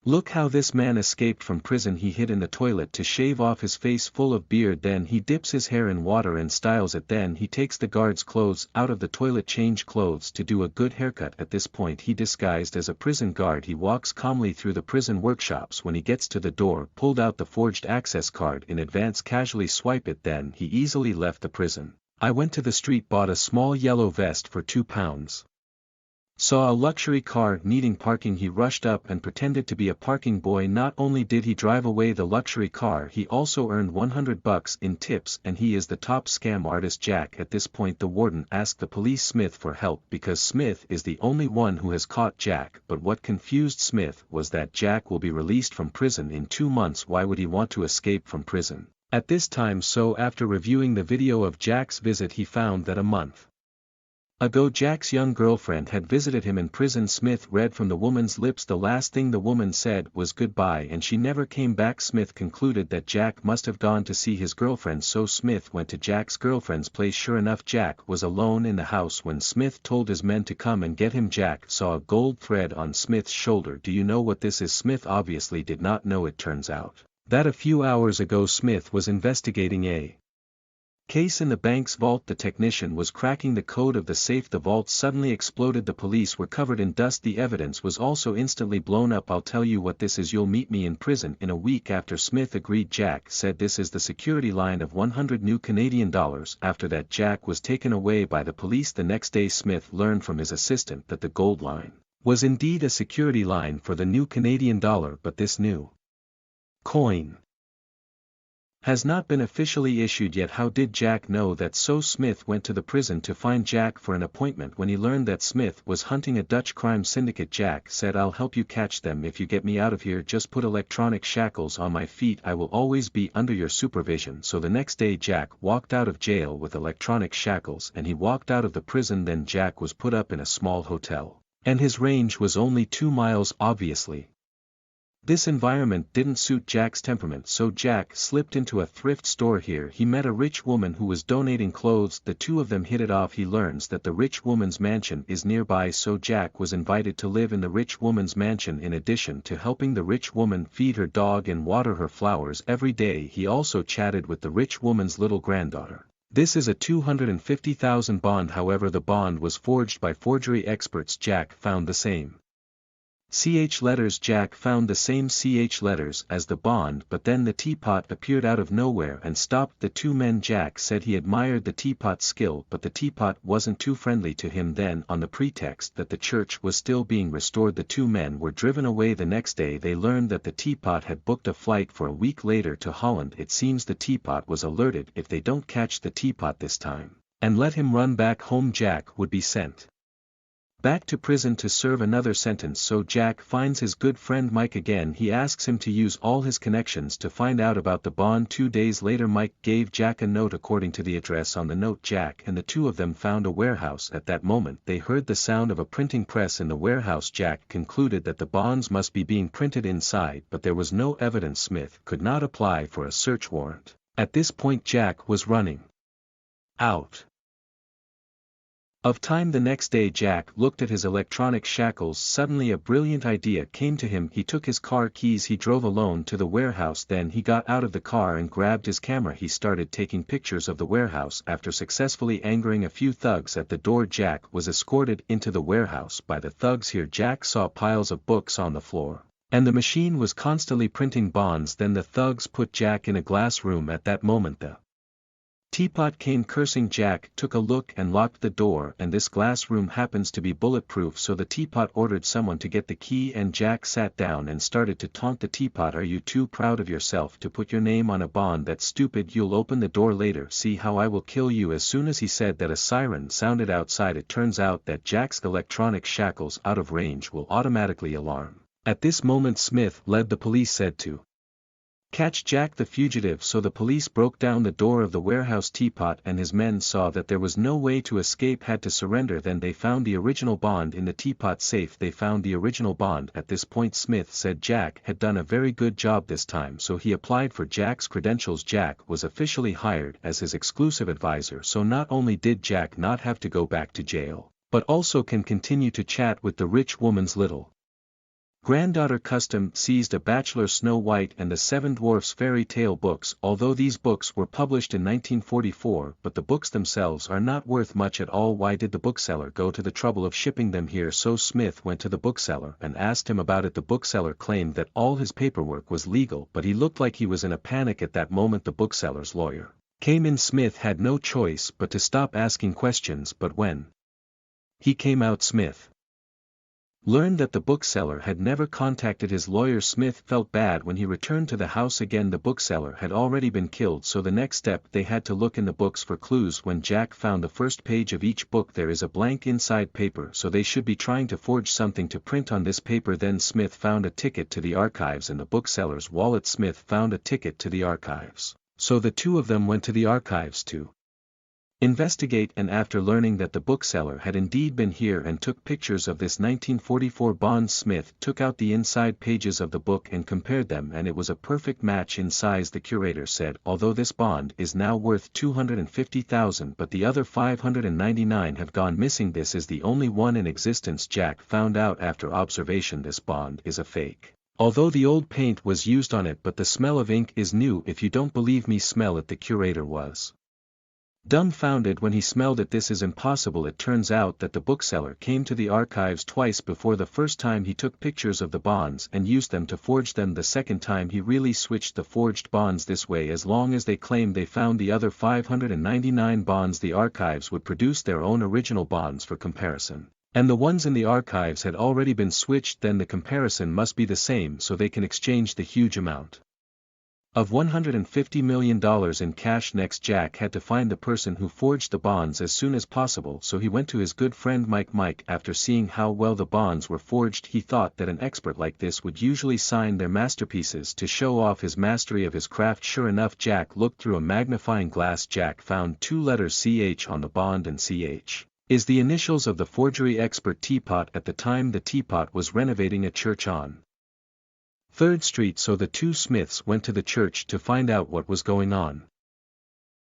Look how this man escaped from prison. He hid in the toilet to shave off his face full of beard, then he dips his hair in water and styles it, then he takes the guard's clothes out of the toilet, change clothes to do a good haircut. At this point he disguised as a prison guard. He walks calmly through the prison workshops. When he gets to the door, pulled out the forged access card in advance, casually swipe it, then he easily left the prison. I went to the street, bought a small yellow vest for £2. Saw a luxury car needing parking. He rushed up and pretended to be a parking boy. Not only did he drive away the luxury car, he also earned $100 in tips, and he is the top scam artist, Jack. At this point the warden asked the police Smith for help because Smith is the only one who has caught Jack, but what confused Smith was that Jack will be released from prison in 2 months. Why would he want to escape from prison at this time? So after reviewing the video of Jack's visit, he found that a month ago Jack's young girlfriend had visited him in prison. Smith read from the woman's lips the last thing the woman said was goodbye, and she never came back. Smith concluded that Jack must have gone to see his girlfriend, so Smith went to Jack's girlfriend's place. Sure enough, Jack was alone in the house. When Smith told his men to come and get him, Jack saw a gold thread on Smith's shoulder. Do you know what this is? Smith obviously did not know. It turns out that a few hours ago Smith was investigating a case in the bank's vault. The technician was cracking the code of the safe. The vault suddenly exploded. The police were covered in dust. The evidence was also instantly blown up. I'll tell you what this is. You'll meet me in prison in a week. After Smith agreed, Jack said this is the security line of 100 new Canadian dollars. After that, Jack was taken away by the police. The next day Smith learned from his assistant that the gold line was indeed a security line for the new Canadian dollar, but this new coin has not been officially issued yet. How did Jack know that? So Smith went to the prison to find Jack for an appointment. When he learned that Smith was hunting a Dutch crime syndicate, Jack said, I'll help you catch them if you get me out of here. Just put electronic shackles on my feet. I will always be under your supervision. So the next day Jack walked out of jail with electronic shackles, and he walked out of the prison. Then Jack was put up in a small hotel, and his range was only 2 miles. Obviously this environment didn't suit Jack's temperament, so Jack slipped into a thrift store. Here he met a rich woman who was donating clothes. The two of them hit it off. He learns that the rich woman's mansion is nearby, so Jack was invited to live in the rich woman's mansion. In addition to helping the rich woman feed her dog and water her flowers every day, he also chatted with the rich woman's little granddaughter. This is a $250,000 bond. However, the bond was forged by forgery experts. Jack found the same CH letters. Jack found the same CH letters as the bond, but then the teapot appeared out of nowhere and stopped the two men. Jack said he admired the teapot's skill, but the teapot wasn't too friendly to him. Then, on the pretext that the church was still being restored, the two men were driven away. The next day they learned that the teapot had booked a flight for a week later to Holland. It seems the teapot was alerted if they don't catch the teapot this time and let him run back home, Jack would be sent back to prison to serve another sentence. So Jack finds his good friend Mike again. He asks him to use all his connections to find out about the bond. 2 days later Mike gave Jack a note. According to the address on the note, Jack and the two of them found a warehouse. At that moment they heard the sound of a printing press in the warehouse. Jack concluded that the bonds must be being printed inside, but there was no evidence. Smith could not apply for a search warrant. At this point Jack was running out of time. The next day Jack looked at his electronic shackles. Suddenly a brilliant idea came to him. He took his car keys. He drove alone to the warehouse. Then he got out of the car and grabbed his camera. He started taking pictures of the warehouse. After successfully angering a few thugs at the door, Jack was escorted into the warehouse by the thugs. Here Jack saw piles of books on the floor, and the machine was constantly printing bonds. Then the thugs put Jack in a glass room. At that moment the teapot came cursing. Jack took a look and locked the door, and this glass room happens to be bulletproof, so the teapot ordered someone to get the key, and Jack sat down and started to taunt the teapot. Are you too proud of yourself to put your name on a bond? That's stupid. You'll open the door later. See how I will kill you. As soon as he said that, a siren sounded outside. It turns out that Jack's electronic shackles out of range will automatically alarm. At this moment Smith led the police said to catch Jack the fugitive, so the police broke down the door of the warehouse. Teapot and his men saw that there was no way to escape, had to surrender. Then they found the original bond in the teapot safe. They found the original bond. At this point Smith said Jack had done a very good job this time, so he applied for Jack's credentials. Jack was officially hired as his exclusive advisor, so not only did Jack not have to go back to jail, but also can continue to chat with the rich woman's little Granddaughter Custom seized a Bachelor Snow White and the Seven Dwarfs fairy tale books, although these books were published in 1944, but the books themselves are not worth much at all. Why did the bookseller go to the trouble of shipping them here? So Smith went to the bookseller and asked him about it. The bookseller claimed that all his paperwork was legal, but he looked like he was in a panic at that moment. The bookseller's lawyer came in. Smith had no choice but to stop asking questions, but when he came out, Smith learned that the bookseller had never contacted his lawyer. Smith felt bad. When he returned to the house again, the bookseller had already been killed, so the next step they had to look in the books for clues. When Jack found the first page of each book, there is a blank inside paper, so they should be trying to forge something to print on this paper. Then Smith found a ticket to the archives in the bookseller's wallet. Smith found a ticket to the archives, so the two of them went to the archives to investigate, and after learning that the bookseller had indeed been here and took pictures of this 1944 bond, Smith took out the inside pages of the book and compared them, and it was a perfect match in size. The curator said, although this bond is now worth $250,000, but the other 599 have gone missing. This is the only one in existence. Jack found out after observation this bond is a fake, although the old paint was used on it, but the smell of ink is new. If you don't believe me, smell it. The curator was dumbfounded when he smelled it. This is impossible. It turns out that the bookseller came to the archives twice before. The first time he took pictures of the bonds and used them to forge them. The second time he really switched the forged bonds this way. As long as they claimed they found the other 599 bonds, the archives would produce their own original bonds for comparison, and the ones in the archives had already been switched. Then the comparison must be the same, so they can exchange the huge amount of $150 million in cash. Next, Jack had to find the person who forged the bonds as soon as possible, so he went to his good friend Mike. After seeing how well the bonds were forged, he thought that an expert like this would usually sign their masterpieces to show off his mastery of his craft. Sure enough, Jack looked through a magnifying glass. Jack found two letters CH on the bond, and CH is the initials of the forgery expert Teapot. At the time, the Teapot was renovating a church on 3rd Street, so the two Smiths went to the church to find out what was going on.